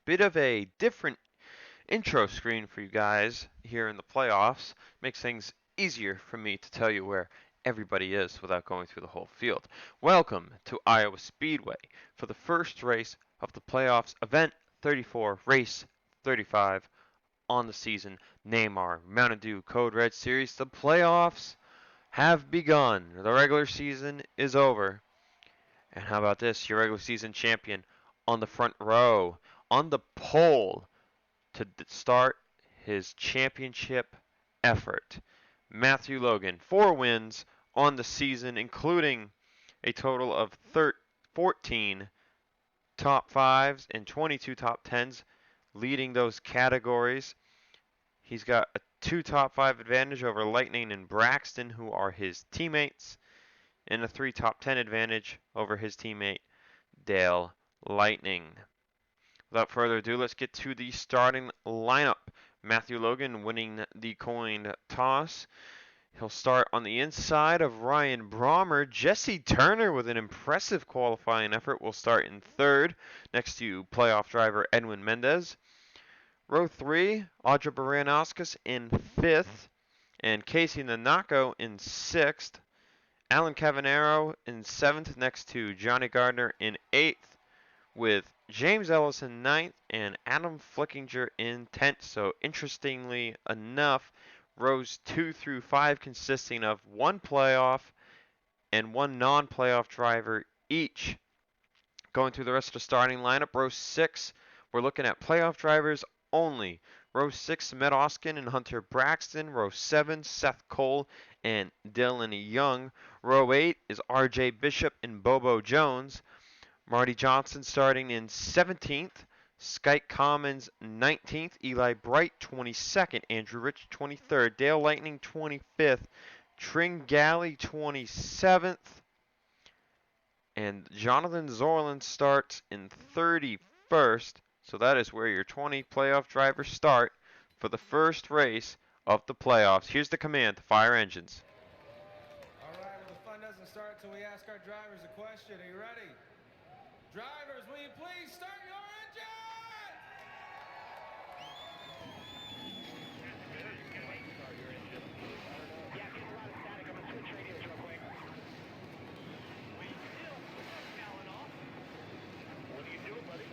bit of a different intro screen for you guys here in the playoffs. Makes things easier for me to tell you where everybody is without going through the whole field. Welcome to Iowa Speedway for the first race of the playoffs, event 34, race 35 on the season. NAMAR Mountain Dew Code Red Series. The playoffs have begun. The regular season is over. And how about this? Your regular season champion on the front row, on the pole to start his championship effort. Matthew Logan, 4 wins on the season, including a total of 14 top 5s and 22 top 10s, leading those categories. He's got a 2 top 5 advantage over Lightning and Braxton, who are his teammates, and a 3 top 10 advantage over his teammate Dale Lightning. Without further ado, let's get to the starting lineup. Matthew Logan winning the coin toss. He'll start on the inside of Ryan Brommer. Jesse Turner with an impressive qualifying effort will start in third, next to playoff driver Edwin Mendez. Row 3, Audra Baranauskas in fifth, and Casey Nanako in sixth. Alan Cavanero in seventh, next to Johnny Gardner in eighth, with James Ellis in ninth and Adam Flickinger in 10th. So interestingly enough, rows 2 through 5 consisting of one playoff and one non-playoff driver each. Going through the rest of the starting lineup, row 6, we're looking at playoff drivers only. Row 6, Matt Oskin and Hunter Braxton. Row 7, Seth Cole and Dylan Young. Row 8 is RJ Bishop and Bobo Jones. Marty Johnson starting in 17th, Skyke Commons 19th, Eli Bright 22nd, Andrew Rich 23rd, Dale Lightning 25th, Tring Galley 27th, and Jonathan Zorlin starts in 31st. So that is where your 20 playoff drivers start for the first race of the playoffs. Here's the command to fire engines. All right, well, the fun doesn't start until we ask our drivers a question. Are you ready? Drivers, will you please start your engine? Yeah, get a lot of static. I'm going to switch radios real quick. We still Alan off. What are you doing, buddy?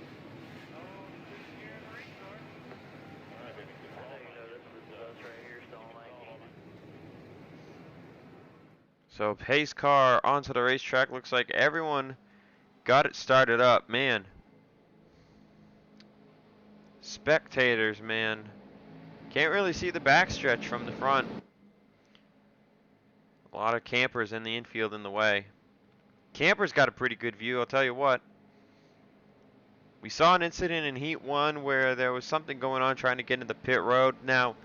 Oh, this is here in the race car. All right, baby. I know you know this is us right here, Stall 19. So pace car onto the racetrack. Looks like everyone got it started up. Man, spectators, man, can't really see the backstretch from the front. A lot of campers in the infield in the way. Campers got a pretty good view, I'll tell you what. We saw an incident in Heat 1 where there was something going on trying to get into the pit road. Now,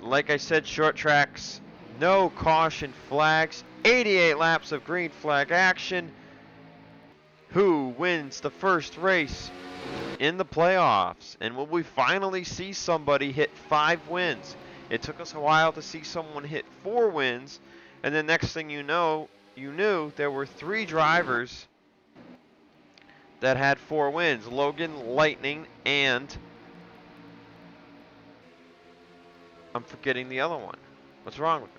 like I said, short tracks, no caution flags, 88 laps of green flag action. Who wins the first race in the playoffs? And will we finally see somebody hit 5 wins? It took us a while to see someone hit 4 wins, and then next thing you knew there were 3 drivers that had 4 wins. Logan, Lightning, and I'm forgetting the other one. What's wrong with me?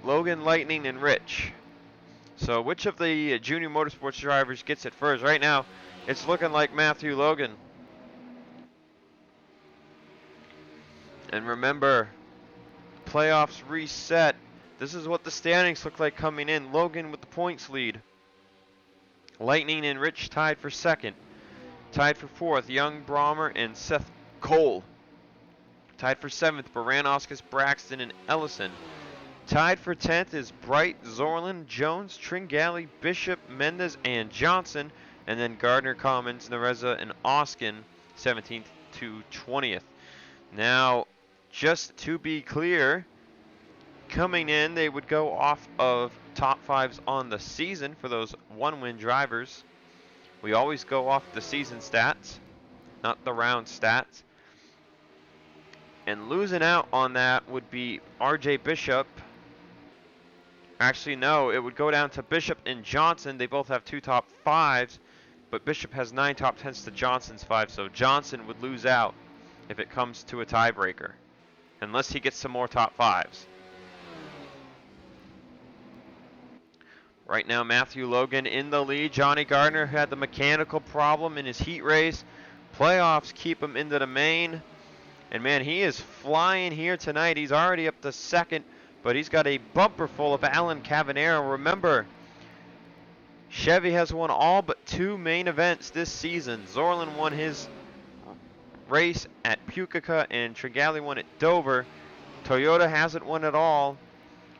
Logan, Lightning, and Rich. So which of the junior motorsports drivers gets it first? Right now, it's looking like Matthew Logan. And remember, playoffs reset. This is what the standings look like coming in. Logan with the points lead. Lightning and Rich tied for second. Tied for fourth, Young, Brommer, and Seth Cole. Tied for seventh, Baranauskas, Braxton, and Ellison. Tied for 10th is Bright, Zorlin, Jones, Tringali, Bishop, Mendez, and Johnson. And then Gardner, Commons, Nereza, and Oskin, 17th to 20th. Now, just to be clear, coming in, they would go off of top 5s on the season for those 1-win drivers. We always go off the season stats, not the round stats. And losing out on that would be RJ Bishop, Actually, no, it would go down to Bishop and Johnson. They both have 2 top 5s, but Bishop has 9 top 10s to Johnson's 5, so Johnson would lose out if it comes to a tiebreaker, unless he gets some more top 5s. Right now, Matthew Logan in the lead. Johnny Gardner had the mechanical problem in his heat race. Playoffs keep him into the main. And man, he is flying here tonight. He's already up to second, but he's got a bumper full of Alan Cavanero. Remember, Chevy has won all but 2 main events this season. Zorlin won his race at Pukekohe and Tringali won at Dover. Toyota hasn't won at all.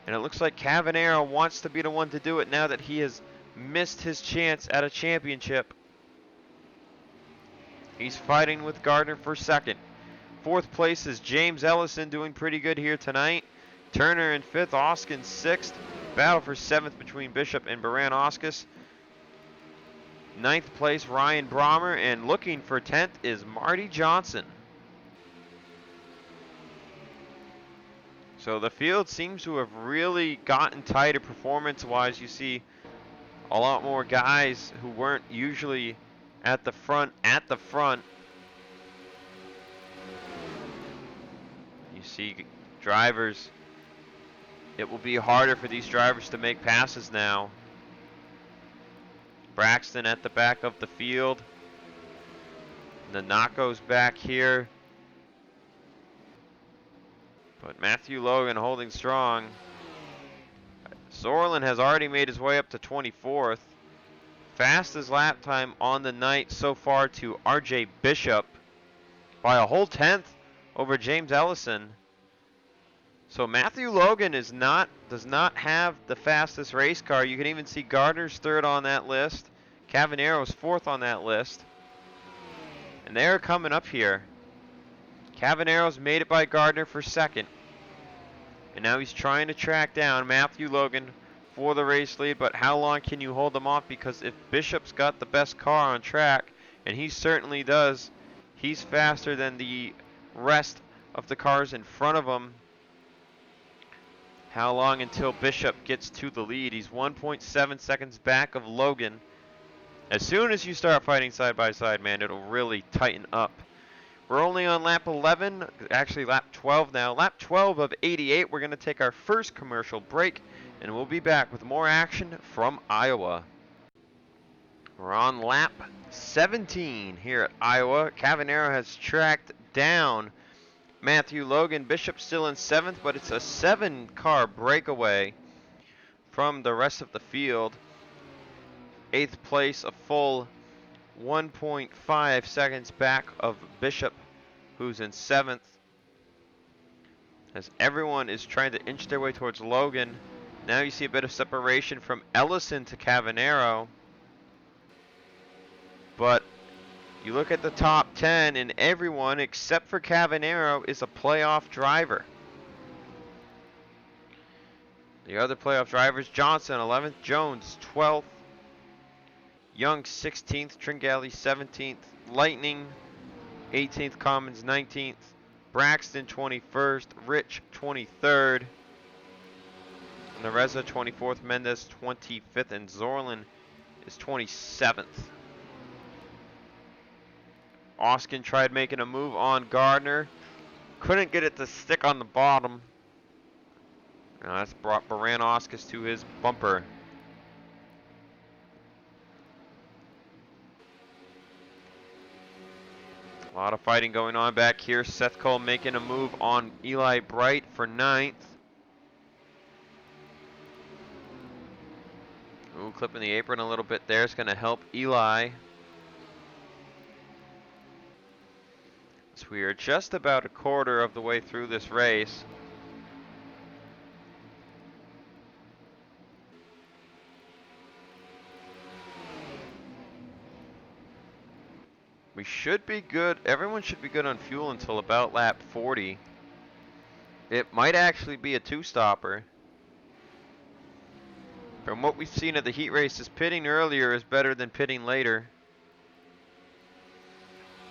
And it looks like Cavanero wants to be the one to do it now that he has missed his chance at a championship. He's fighting with Gardner for second. 4th place is James Ellison, doing pretty good here tonight. Turner in 5th, Oskin 6th. Battle for 7th between Bishop and Baran-Oscus. 9th place, Ryan Brommer, and looking for 10th is Marty Johnson. So the field seems to have really gotten tighter performance-wise. You see a lot more guys who weren't usually at the front. You see drivers. It will be harder for these drivers to make passes now. Braxton at the back of the field. Nanako's back here. But Matthew Logan holding strong. Zorlin has already made his way up to 24th. Fastest lap time on the night so far to RJ Bishop by a whole 10th over James Ellison. So Matthew Logan does not have the fastest race car. You can even see Gardner's 3rd on that list. Cavanero's 4th on that list. And they're coming up here. Cavanero's made it by Gardner for 2nd. And now he's trying to track down Matthew Logan for the race lead, but how long can you hold them off? Because if Bishop's got the best car on track, and he certainly does, he's faster than the rest of the cars in front of him. How long until Bishop gets to the lead? He's 1.7 seconds back of Logan. As soon as you start fighting side by side, man, it'll really tighten up. We're only on lap 11, actually lap 12 now. Lap 12 of 88. We're going to take our first commercial break, and we'll be back with more action from Iowa. We're on lap 17 here at Iowa. Cavanero has tracked down Matthew Logan. Bishop still in 7th, but it's a 7-car breakaway from the rest of the field. 8th place, a full 1.5 seconds back of Bishop, who's in 7th. As everyone is trying to inch their way towards Logan. Now you see a bit of separation from Ellison to Cavanero. But you look at the top 10, and everyone except for Cavanero is a playoff driver. The other playoff drivers: Johnson 11th, Jones 12th, Young 16th, Tringali 17th, Lightning 18th, Commons 19th, Braxton 21st, Rich 23rd, Nareza 24th, Mendez 25th, and Zorlin is 27th. Oskin tried making a move on Gardner. Couldn't get it to stick on the bottom. Now that's brought Baran-Oscus to his bumper. A lot of fighting going on back here. Seth Cole making a move on Eli Bright for 9th. Ooh, clipping the apron a little bit there. It's going to help Eli. So we are just about a quarter of the way through this race. We should be good. Everyone should be good on fuel until about lap 40. It might actually be a 2-stopper. From what we've seen of the heat races, pitting earlier is better than pitting later.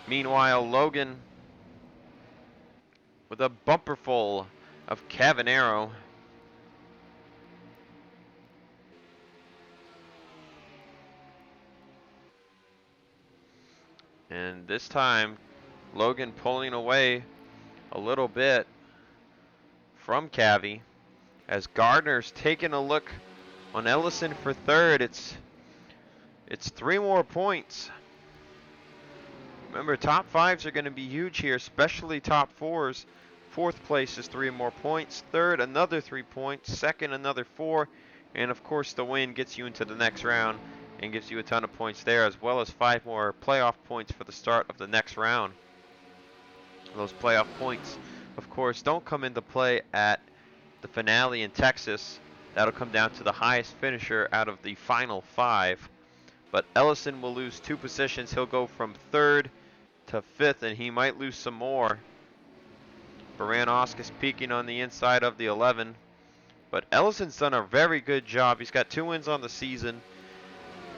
Meanwhile, Logan with a bumper full of Cavanero. And this time, Logan pulling away a little bit from Cavi as Gardner's taking a look on Ellison for third. It's 3 more points. Remember, top 5s are going to be huge here, especially top 4s. Fourth place is 3 more points. Third, another 3 points. Second, another 4. And of course, the win gets you into the next round and gives you a ton of points there, as well as 5 more playoff points for the start of the next round. Those playoff points, of course, don't come into play at the finale in Texas. That'll come down to the highest finisher out of the final 5. But Ellison will lose 2 positions. He'll go from 3rd to 5th, and he might lose some more. Baranowski's peaking on the inside of the 11. But Ellison's done a very good job. He's got 2 wins on the season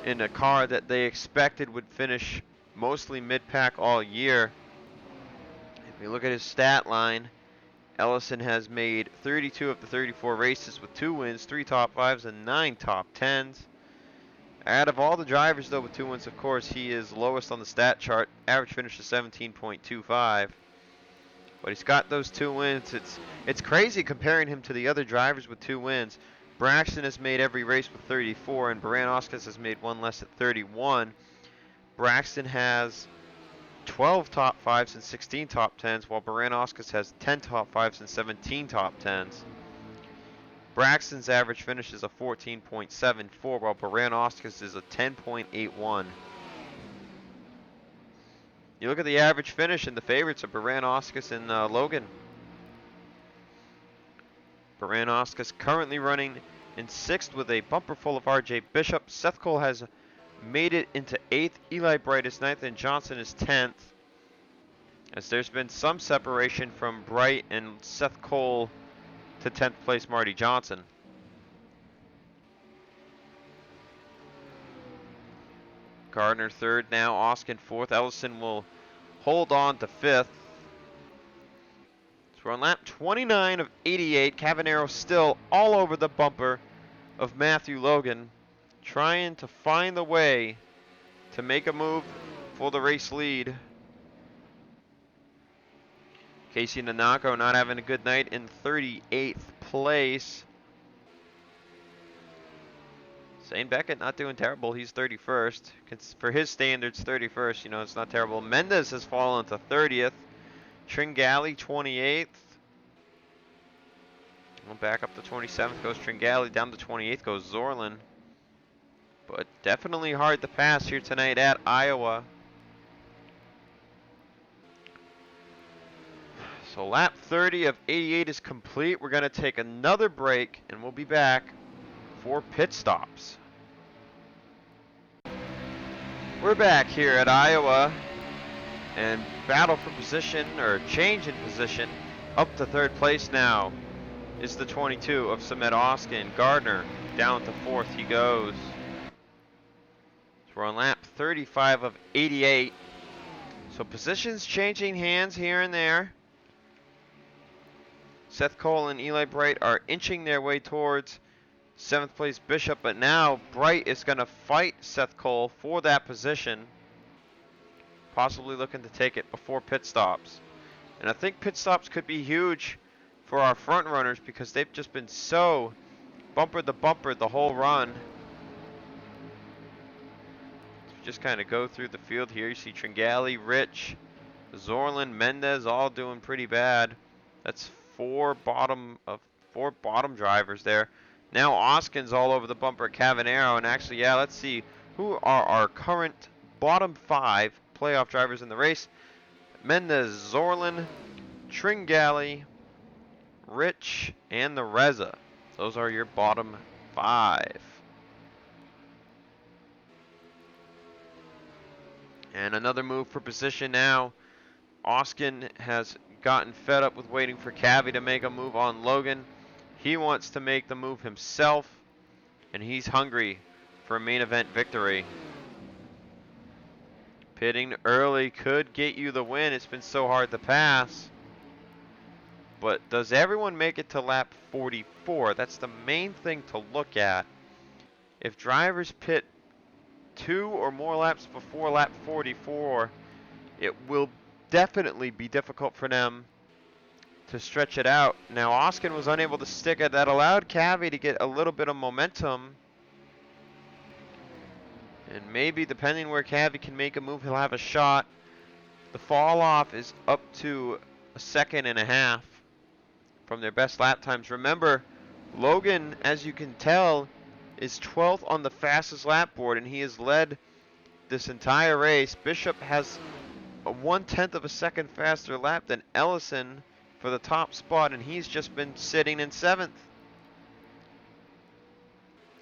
in a car that they expected would finish mostly mid-pack all year. If you look at his stat line, Ellison has made 32 of the 34 races with 2 wins, 3 top 5s, and 9 top 10s. Out of all the drivers, though, with 2 wins, of course, he is lowest on the stat chart. Average finish is 17.25. But he's got those 2 wins. It's crazy comparing him to the other drivers with 2 wins. Braxton has made every race with 34, and Baranowski has made 1 less at 31. Braxton has 12 top 5s and 16 top 10s, while Baranowski has 10 top 5s and 17 top 10s. Braxton's average finish is a 14.74, while Baranowski's is a 10.81. You look at the average finish, and the favorites are Baranowski and Logan. Baranowski's currently running in 6th with a bumper full of R.J. Bishop. Seth Cole has made it into 8th. Eli Bright is 9th, and Johnson is 10th. As there's been some separation from Bright and Seth Cole to 10th place Marty Johnson. Gardner 3rd now, Oskin 4th. Ellison will hold on to 5th. So we're on lap 29 of 88. Cavanero still all over the bumper of Matthew Logan, trying to find the way to make a move for the race lead. Casey Nanako not having a good night in 38th place. Zane Beckett not doing terrible. He's 31st. For his standards, 31st, you know, it's not terrible. Mendez has fallen to 30th. Tringali, 28th. Well, back up to 27th goes Tringali. Down to 28th goes Zorlin. But definitely hard to pass here tonight at Iowa. So lap 30 of 88 is complete. We're going to take another break, and we'll be back for pit stops. We're back here at Iowa, and battle for position, or change in position, up to 3rd place now is the 22 of Samet Oskin. Gardner down to 4th he goes. So we're on lap 35 of 88. So positions changing hands here and there. Seth Cole and Eli Bright are inching their way towards 7th place Bishop, but now Bright is going to fight Seth Cole for that position, possibly looking to take it before pit stops. And I think pit stops could be huge for our front runners because they've just been so bumper to bumper the whole run. Just kind of go through the field here. You see Tringali, Rich, Zorlin, Mendez all doing pretty bad. That's 4 bottom drivers there. Now Oskin's all over the bumper, Cavanero, and actually, yeah, let's see who are our current bottom 5 playoff drivers in the race. Mendez, Zorlin, Tringali, Rich, and the Reza. Those are your bottom 5. And another move for position now. Oskin has gotten fed up with waiting for Cavi to make a move on Logan. He wants to make the move himself, and he's hungry for a main event victory. Pitting early could get you the win. It's been so hard to pass. But does everyone make it to lap 44? That's the main thing to look at. If drivers pit 2 or more laps before lap 44, it will definitely be difficult for them to stretch it out. Now, Oskin was unable to stick it. That allowed Cavi to get a little bit of momentum. And maybe, depending where Cavi can make a move, he'll have a shot. The fall off is up to a second and a half from their best lap times. Remember, Logan, as you can tell, is 12th on the fastest lap board, and he has led this entire race. Bishop has a 1/10 of a second faster lap than Ellison for the top spot, and he's just been sitting in 7th.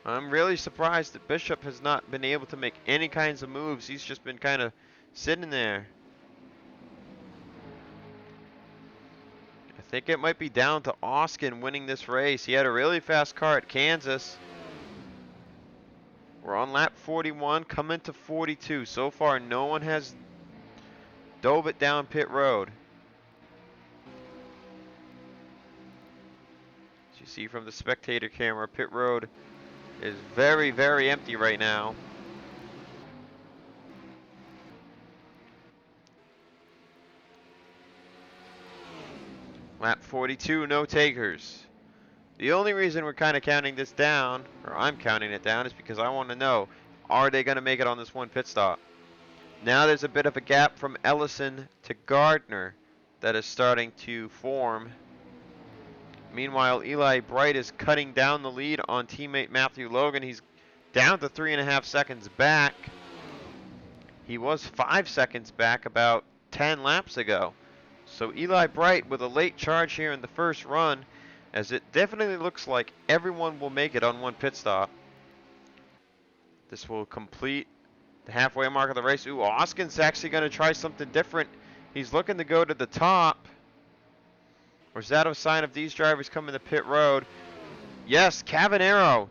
I'm really surprised that Bishop has not been able to make any kinds of moves. He's just been kind of sitting there. I think it might be down to Oskin winning this race. He had a really fast car at Kansas. We're on lap 41, coming to 42. So far, no one has dove it down pit road. As you see from the spectator camera, pit road is very, very empty right now. Lap 42, no takers. The only reason we're kind of counting this down, or I'm counting it down, is because I want to know, are they going to make it on this one pit stop? Now there's a bit of a gap from Ellison to Gardner that is starting to form. Meanwhile, Eli Bright is cutting down the lead on teammate Matthew Logan. He's down to 3.5 seconds back. He was 5 seconds back about 10 laps ago. So Eli Bright with a late charge here in the first run, as it definitely looks like everyone will make it on one pit stop. This will complete the halfway mark of the race. Ooh, Oskin's actually going to try something different. He's looking to go to the top. Or is that a sign of these drivers coming to pit road? Yes, Cavanero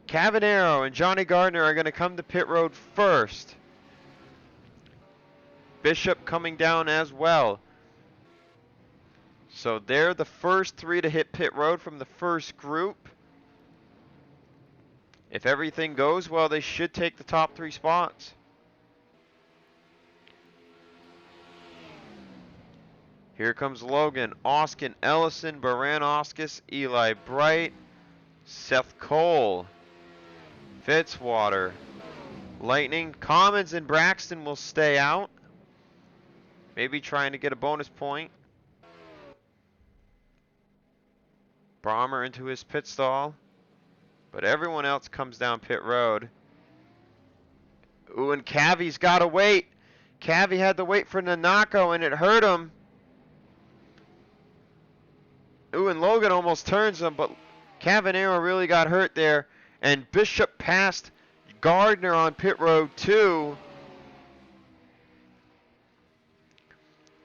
and Johnny Gardner are going to come to pit road first. Bishop coming down as well. So they're the first 3 to hit pit road from the first group. If everything goes well, they should take the top 3 spots. Here comes Logan, Oskin, Ellison, Baran-Oscus, Eli Bright, Seth Cole, Fitzwater, Lightning, Commons, and Braxton will stay out. Maybe trying to get a bonus point. Brommer into his pit stall. But everyone else comes down pit road. Ooh, and Cavi's got to wait. Cavi had to wait for Nanako, and it hurt him. Ooh, and Logan almost turns him, but Cavanero really got hurt there. And Bishop passed Gardner on pit road 2.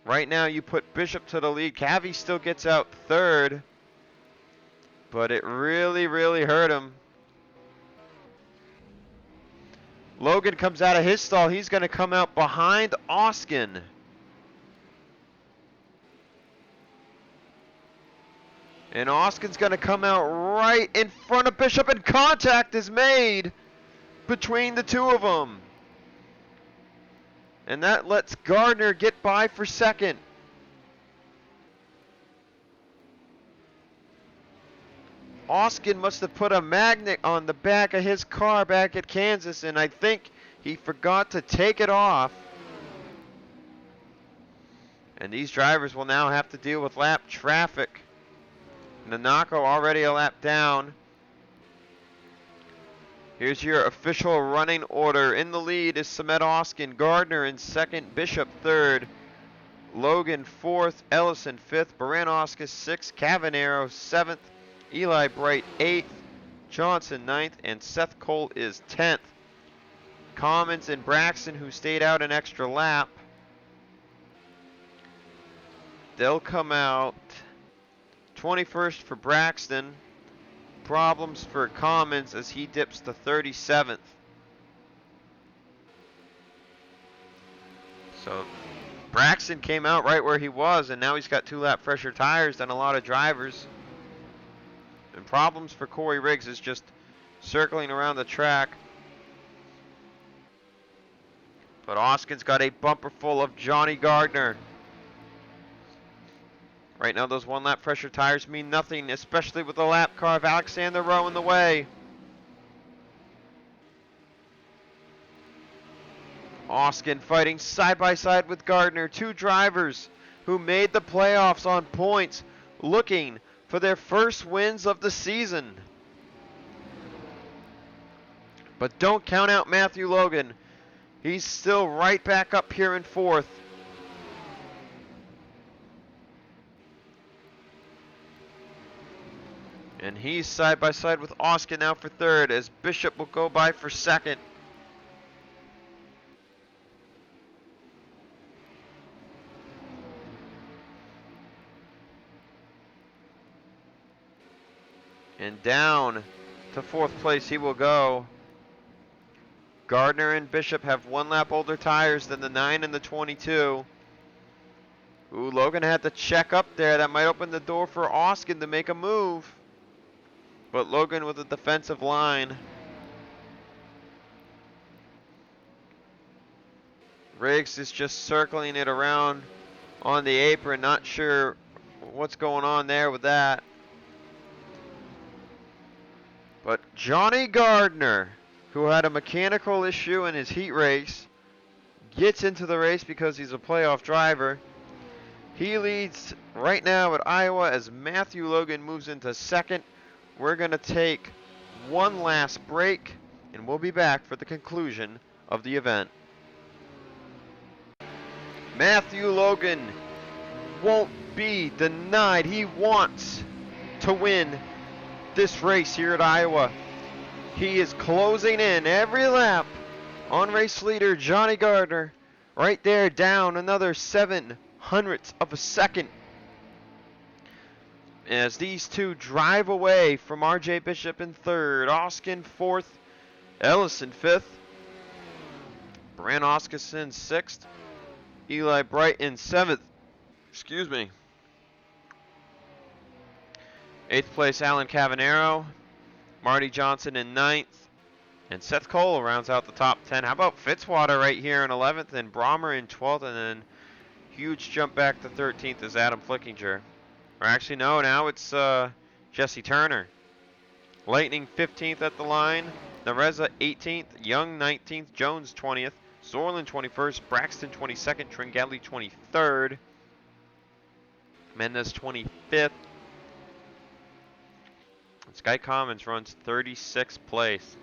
Right now, you put Bishop to the lead. Cavi still gets out 3rd. But it really, really hurt him. Logan comes out of his stall. He's going to come out behind Oskin. And Oskin's going to come out right in front of Bishop, and contact is made between the two of them. And that lets Gardner get by for second. Oskin must have put a magnet on the back of his car back at Kansas, and I think he forgot to take it off. And these drivers will now have to deal with lap traffic. Nanako already a lap down. Here's your official running order. In the lead is Samet Oskin, Gardner in 2nd, Bishop 3rd, Logan 4th, Ellison 5th, Baran-Oscus 6th, Cavanero 7th, Eli Bright 8th, Johnson 9th, and Seth Cole is 10th. Commons and Braxton, who stayed out an extra lap, they'll come out 21st for Braxton. Problems for Commons as he dips to 37th. So Braxton came out right where he was, and now he's got 2 lap fresher tires than a lot of drivers. And problems for Corey Riggs is just circling around the track. But Oskin's got a bumper full of Johnny Gardner. Right now, those one-lap pressure tires mean nothing, especially with the lap car of Alexander Rowe in the way. Oskin fighting side by side with Gardner, two drivers who made the playoffs on points, looking for their first wins of the season. But don't count out Matthew Logan. He's still right back up here in fourth. And he's side by side with Oskin now for third, as Bishop will go by for second. And down to fourth place he will go. Gardner and Bishop have one lap older tires than the 9 and the 22. Ooh, Logan had to check up there. That might open the door for Oskin to make a move. But Logan with a defensive line. Riggs is just circling it around on the apron. Not sure what's going on there with that. But Johnny Gardner, who had a mechanical issue in his heat race, gets into the race because he's a playoff driver. He leads right now at Iowa as Matthew Logan moves into second. We're going to take one last break, and we'll be back for the conclusion of the event. Matthew Logan won't be denied. He wants to win this race here at Iowa. He is closing in every lap on race leader Johnny Gardner. Right there, down another 0.07 of a second. As these two drive away from RJ Bishop in third, Oskin fourth, Ellison fifth, Brant Oskinson sixth, Eli Bright in seventh. Excuse me. Eighth place, Alan Cavanero, Marty Johnson in ninth, and Seth Cole rounds out the top 10. How about Fitzwater right here in 11th, and Brommer in 12th, and then huge jump back to 13th is Adam Flickinger. Or actually, no, now it's Jesse Turner. Lightning 15th at the line, Nareza 18th, Young 19th, Jones 20th, Zorlin 21st, Braxton 22nd, Tringali 23rd, Mendez 25th. Sky Commons runs 36th place.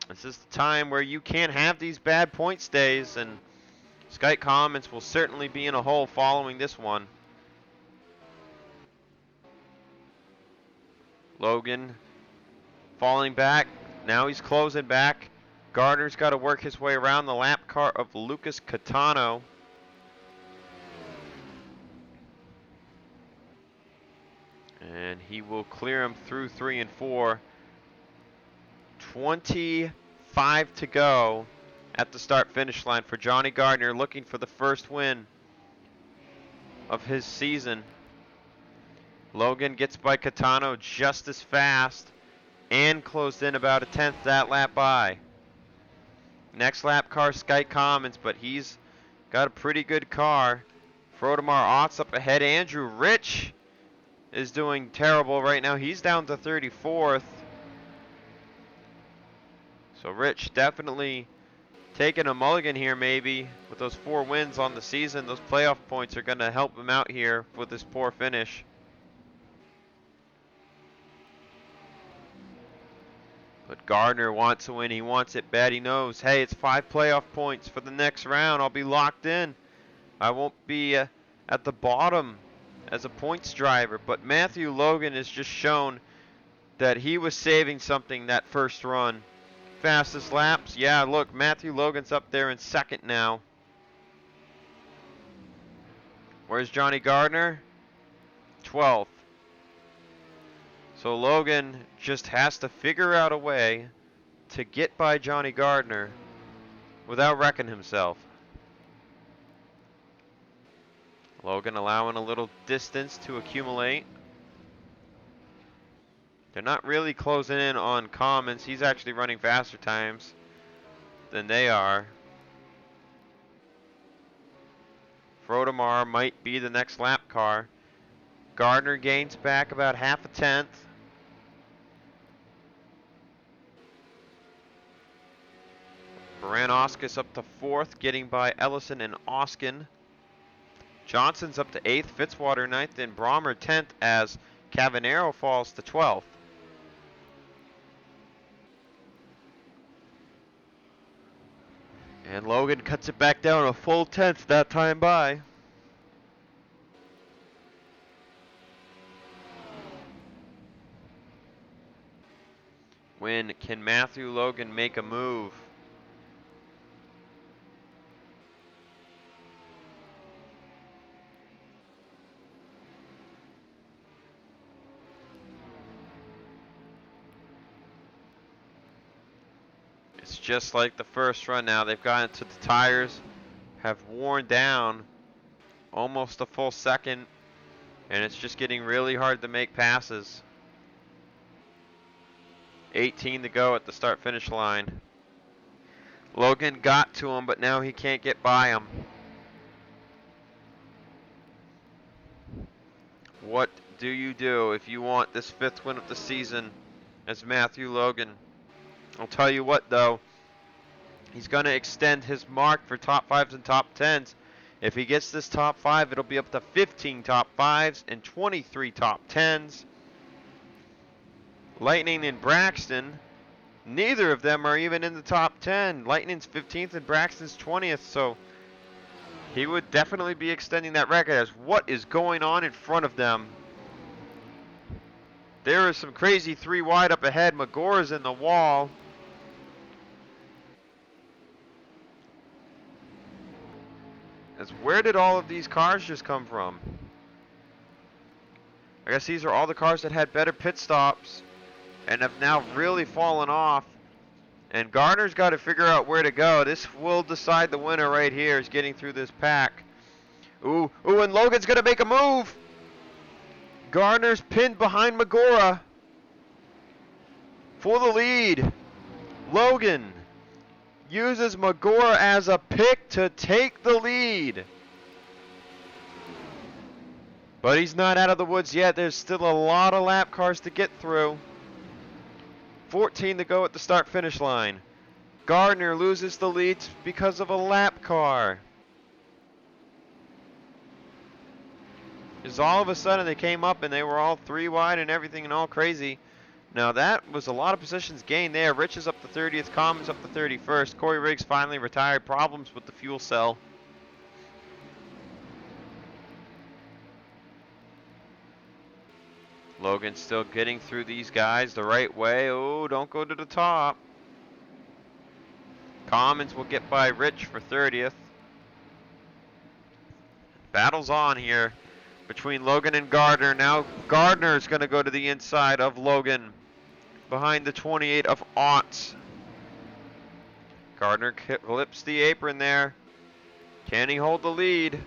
This is the time where you can't have these bad points days, and Sky Commons will certainly be in a hole following this one. Logan falling back. Now he's closing back. Gardner's got to work his way around the lap car of Lucas Catano. And he will clear him through 3 and 4. 25 to go at the start-finish line for Johnny Gardner, looking for the first win of his season. Logan gets by Catano just as fast and closed in about a 10th that lap by. Next lap car, Sky Commons, but he's got a pretty good car. Frodemar Otts up ahead. Andrew Rich is doing terrible right now. He's down to 34th. So Rich definitely taking a mulligan here maybe with those 4 wins on the season. Those playoff points are going to help him out here with this poor finish. But Gardner wants to win. He wants it bad. He knows, hey, it's 5 playoff points for the next round. I'll be locked in. I won't be at the bottom as a points driver. But Matthew Logan has just shown that he was saving something that first run. Fastest laps. Yeah, look, Matthew Logan's up there in second now. Where's Johnny Gardner? 12th. So Logan just has to figure out a way to get by Johnny Gardner without wrecking himself. Logan allowing a little distance to accumulate. They're not really closing in on Commons. He's actually running faster times. than they are. Frodemar might be the next lap car. Gardner gains back about half a tenth. Baranowskis up to 4th, getting by Ellison and Oskin. Johnson's up to 8th, Fitzwater 9th, and Brommer 10th as Cavanero falls to 12th. And Logan cuts it back down a full 10th that time by. When can Matthew Logan make a move? It's just like the first run now. They've gotten to the tires, have worn down almost a full second, and it's just getting really hard to make passes. 18 to go at the start finish line. Logan got to him, but now he can't get by him. What do you do if you want this 5th win of the season as Matthew Logan? I'll tell you what though, he's going to extend his mark for top 5s and top 10s. If he gets this top 5, it'll be up to 15 top 5s and 23 top 10s. Lightning and Braxton, neither of them are even in the top 10. Lightning's 15th and Braxton's 20th, so he would definitely be extending that record. As what is going on in front of them? There is some crazy 3 wide up ahead. Magora's in the wall. As where did all of these cars just come from? I guess these are all the cars that had better pit stops and have now really fallen off. And Gardner's got to figure out where to go. This will decide the winner right here, is getting through this pack. Ooh, and Logan's going to make a move. Gardner's pinned behind Magora for the lead. Logan uses Magora as a pick to take the lead. But he's not out of the woods yet. There's still a lot of lap cars to get through. 14 to go at the start finish line. Gardner loses the lead because of a lap car. Because all of a sudden they came up and they were all 3 wide and everything and all crazy. Now that was a lot of positions gained there. Rich is up to 30th, Commons up to 31st. Corey Riggs finally retired. Problems with the fuel cell. Logan still getting through these guys the right way. Oh, don't go to the top. Commons will get by Rich for 30th. Battle's on here between Logan and Gardner. Now Gardner is going to go to the inside of Logan behind the 28 of Otts. Gardner clips the apron there. Can he hold the lead?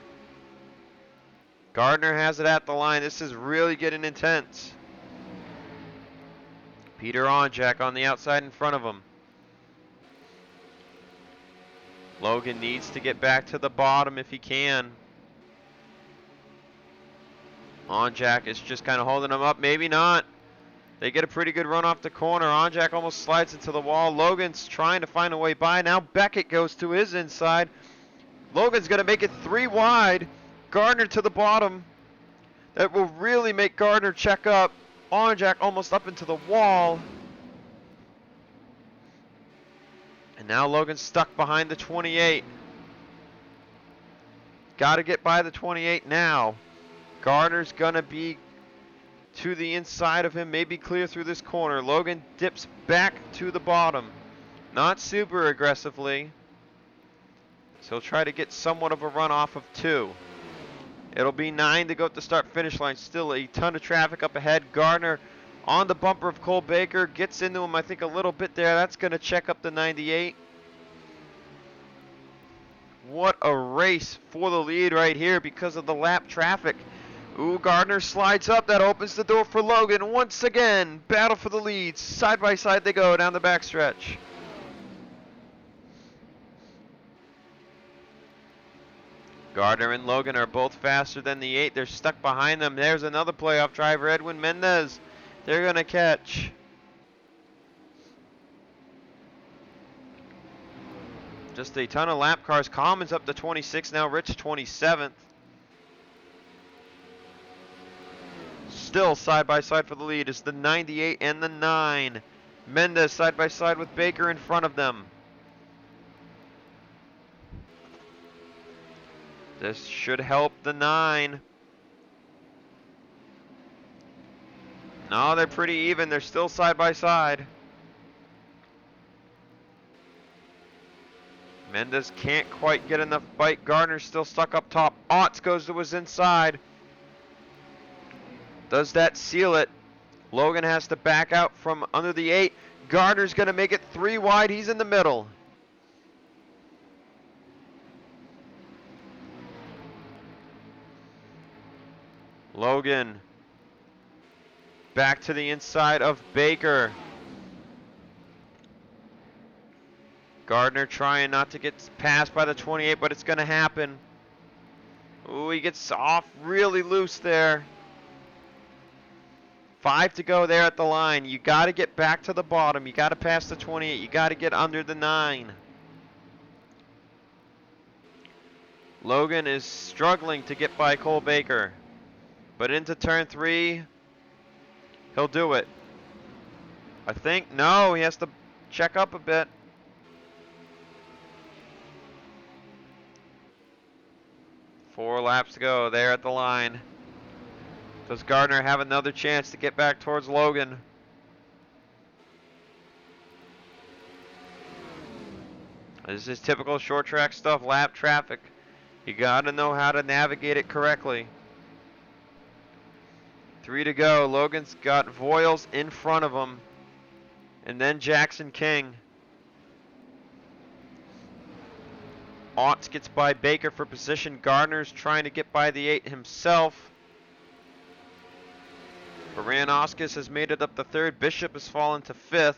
Gardner has it at the line. This is really getting intense. Peter Onjak on the outside in front of him. Logan needs to get back to the bottom if he can. Onjak is just kind of holding him up. Maybe not. They get a pretty good run off the corner. Onjak almost slides into the wall. Logan's trying to find a way by. Now Beckett goes to his inside. Logan's going to make it 3 wide. Gardner to the bottom. That will really make Gardner check up. Onjak almost up into the wall. And now Logan's stuck behind the 28. Got to get by the 28 now. Gardner's going to be to the inside of him, maybe clear through this corner. Logan dips back to the bottom. Not super aggressively. So he'll try to get somewhat of a run off of 2. It'll be 9 to go at the start finish line. Still a ton of traffic up ahead. Gardner on the bumper of Cole Baker. Gets into him, I think, a little bit there. That's going to check up the 98. What a race for the lead right here because of the lap traffic. Ooh, Gardner slides up. That opens the door for Logan. Once again, battle for the lead. Side by side they go down the backstretch. Gardner and Logan are both faster than the 8. They're stuck behind them. There's another playoff driver, Edwin Mendez. They're going to catch. Just a ton of lap cars. Commons up to 26 now. Rich 27th. Still side by side for the lead. It's the 98 and the 9. Mendez side by side with Baker in front of them. This should help the 9. No, they're pretty even. They're still side by side. Mendez can't quite get enough bite. Gardner's still stuck up top. Otts goes to his inside. Does that seal it? Logan has to back out from under the 8. Gardner's going to make it 3 wide. He's in the middle. Logan back to the inside of Baker. Gardner trying not to get passed by the 28, but it's going to happen. Ooh, he gets off really loose there. 5 to go there at the line. You got to get back to the bottom. You got to pass the 28. You got to get under the 9. Logan is struggling to get by Cole Baker. But into turn 3, he'll do it. I think. No, he has to check up a bit. Four laps to go there at the line. Does Gardner have another chance to get back towards Logan? This is typical short track stuff, lap traffic. You gotta know how to navigate it correctly. 3 to go. Logan's got Voiles in front of him. And then Jackson King. Otts gets by Baker for position. Gardner's trying to get by the 8 himself. Baranoskis has made it up to 3rd. Bishop has fallen to 5th.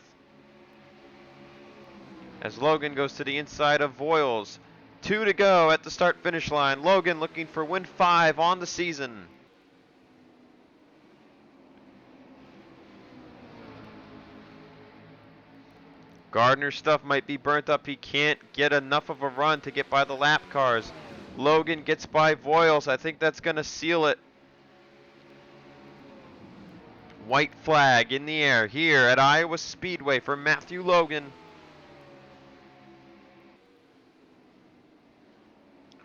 As Logan goes to the inside of Voiles. 2 to go at the start-finish line. Logan looking for win 5 on the season. Gardner's stuff might be burnt up. He can't get enough of a run to get by the lap cars. Logan gets by Voiles. I think that's going to seal it. White flag in the air here at Iowa Speedway for Matthew Logan.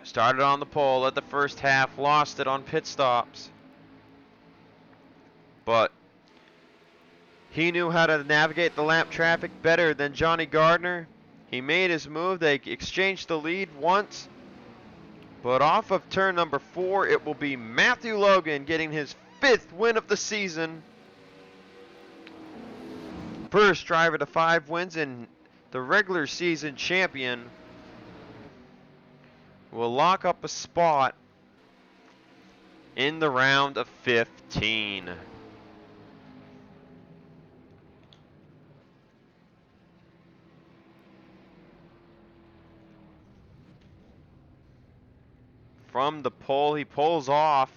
Started on the pole at the first half, lost it on pit stops. But he knew how to navigate the lap traffic better than Johnny Gardner. He made his move. They exchanged the lead once. But off of turn number 4, it will be Matthew Logan getting his 5th win of the season. First driver to 5 wins, and the regular season champion will lock up a spot in the round of 15. From the pole, he pulls off.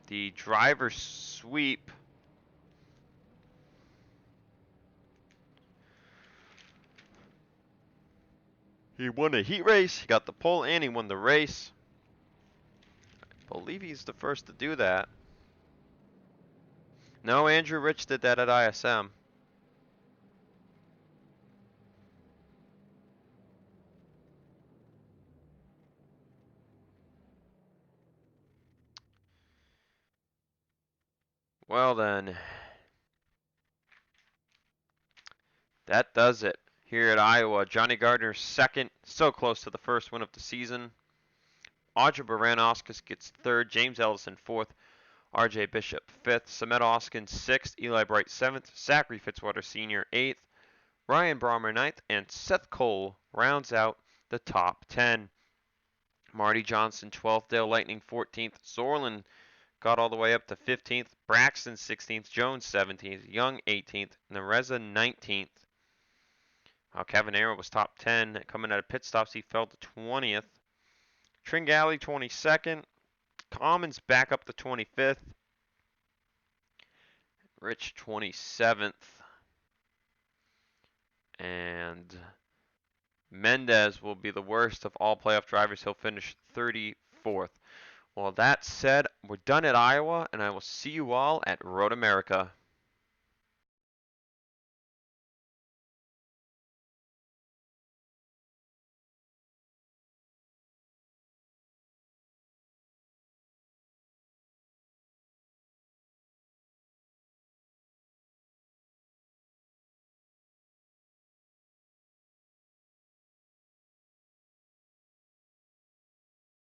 The driver sweep. He won a heat race, he got the pole, and he won the race. I believe he's the first to do that. No, Andrew Rich did that at ISM. Well then, that does it here at Iowa. Johnny Gardner 2nd, so close to the first win of the season. Audra Baranoskis gets 3rd, James Ellison 4th, RJ Bishop 5th, Samet Oskin 6th, Eli Bright 7th, Zachary Fitzwater Sr. 8th, Ryan Brommer 9th, and Seth Cole rounds out the top 10. Marty Johnson 12th, Dale Lightning 14th, Zorlin got all the way up to 15th, Braxton 16th, Jones 17th, Young 18th, Nereza 19th. Cavanero was top 10. Coming out of pit stops, he fell to 20th. Tringali 22nd. Commons back up to 25th. Rich 27th. And Mendez will be the worst of all playoff drivers. He'll finish 34th. Well, that said, we're done at Iowa, and I will see you all at Road America.